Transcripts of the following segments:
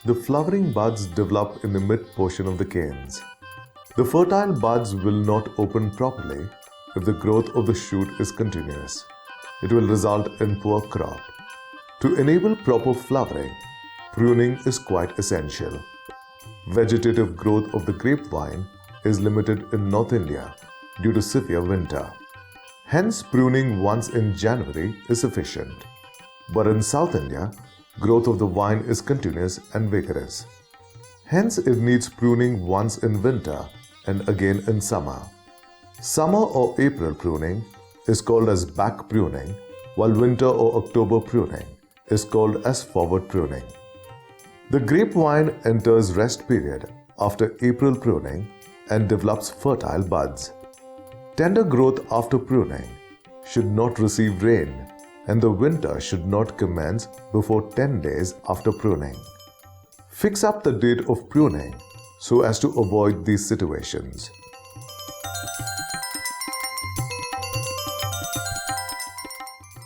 The flowering buds develop in the mid-portion of the canes. The fertile buds will not open properly if the growth of the shoot is continuous. It will result in poor crop. To enable proper flowering, pruning is quite essential. Vegetative growth of the grapevine is limited in North India due to severe winter. Hence, pruning once in January is sufficient. But in South India, growth of the vine is continuous and vigorous. Hence, it needs pruning once in winter and again in summer. Summer or April pruning is called as back pruning, while winter or October pruning is called as forward pruning. The grapevine enters rest period after April pruning and develops fertile buds. Tender growth after pruning should not receive rain, and the winter should not commence before 10 days after pruning. Fix up the date of pruning so as to avoid these situations.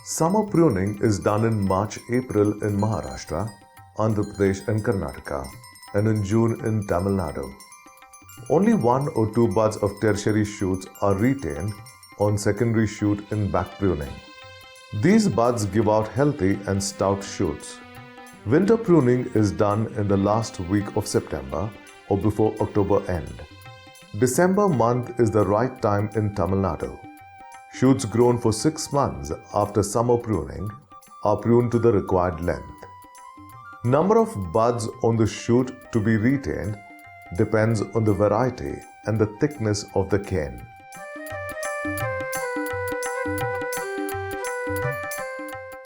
Summer pruning is done in March-April in Maharashtra, Andhra Pradesh and Karnataka, and in June in Tamil Nadu. Only 1 or 2 buds of tertiary shoots are retained on secondary shoot in back pruning. These buds give out healthy and stout shoots. Winter pruning is done in the last week of September or before October end. December month is the right time in Tamil Nadu. Shoots grown for 6 months after summer pruning are pruned to the required length. Number of buds on the shoot to be retained depends on the variety and the thickness of the cane.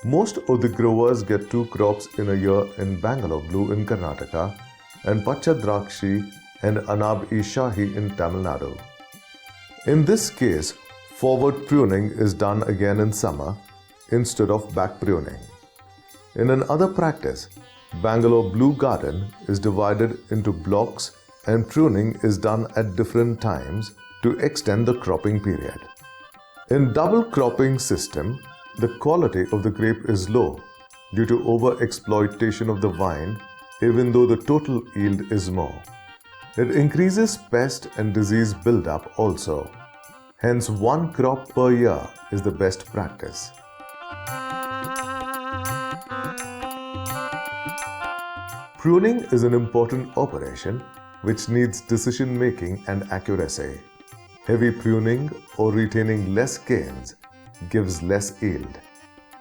Most of the growers get 2 crops in a year in Bangalore Blue in Karnataka and Pacha Drakshi and Anab-e-Shahi in Tamil Nadu. In this case, forward pruning is done again in summer instead of back pruning. In another practice, Bangalore Blue Garden is divided into blocks and pruning is done at different times to extend the cropping period. In double cropping system, the quality of the grape is low due to over-exploitation of the vine, even though the total yield is more. It increases pest and disease buildup also. Hence, 1 crop per year is the best practice. Pruning is an important operation which needs decision-making and accuracy. Heavy pruning or retaining less canes gives less yield,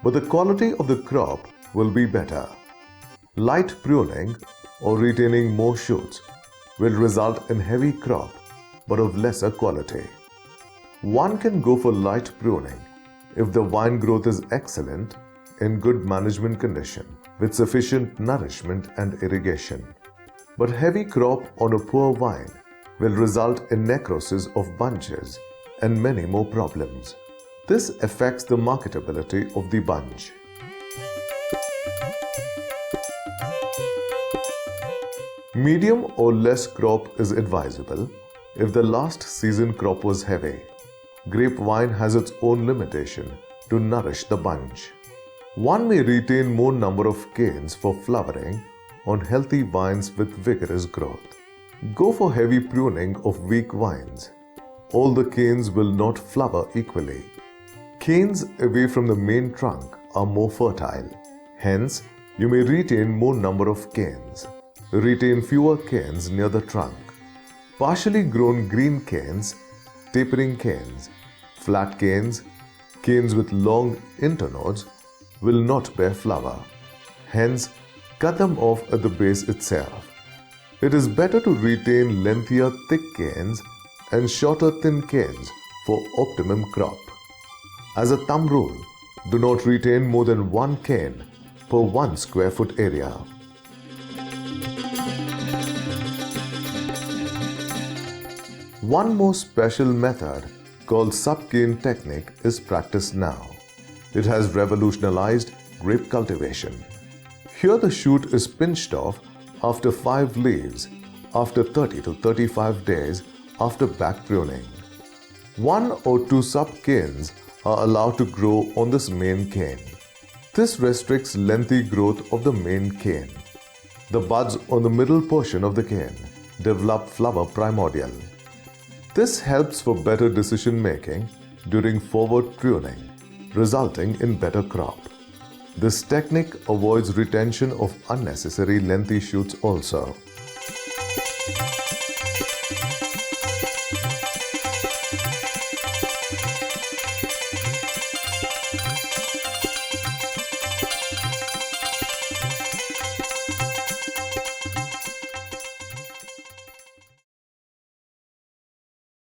but the quality of the crop will be better. Light pruning or retaining more shoots will result in heavy crop but of lesser quality. One can go for light pruning if the vine growth is excellent, in good management condition, with sufficient nourishment and irrigation. But heavy crop on a poor vine will result in necrosis of bunches and many more problems. This affects the marketability of the bunch. Medium or less crop is advisable if the last season crop was heavy. Grapevine has its own limitation to nourish the bunch. One may retain more number of canes for flowering on healthy vines with vigorous growth. Go for heavy pruning of weak vines. All the canes will not flower equally. Canes away from the main trunk are more fertile. Hence, you may retain more number of canes. Retain fewer canes near the trunk. Partially grown green canes, tapering canes, flat canes, canes with long internodes will not bear flower. Hence, cut them off at the base itself. It is better to retain lengthier thick canes and shorter thin canes for optimum crop. As a thumb rule, do not retain more than 1 cane per 1 square foot area. One more special method called sub-cane technique is practiced now. It has revolutionized grape cultivation. Here the shoot is pinched off after 5 leaves after 30 to 35 days after back pruning. 1 or 2 sub-canes are allowed to grow on this main cane. This restricts lengthy growth of the main cane. The buds on the middle portion of the cane develop flower primordial. This helps for better decision making during forward pruning, resulting in better crop. This technique avoids retention of unnecessary lengthy shoots also.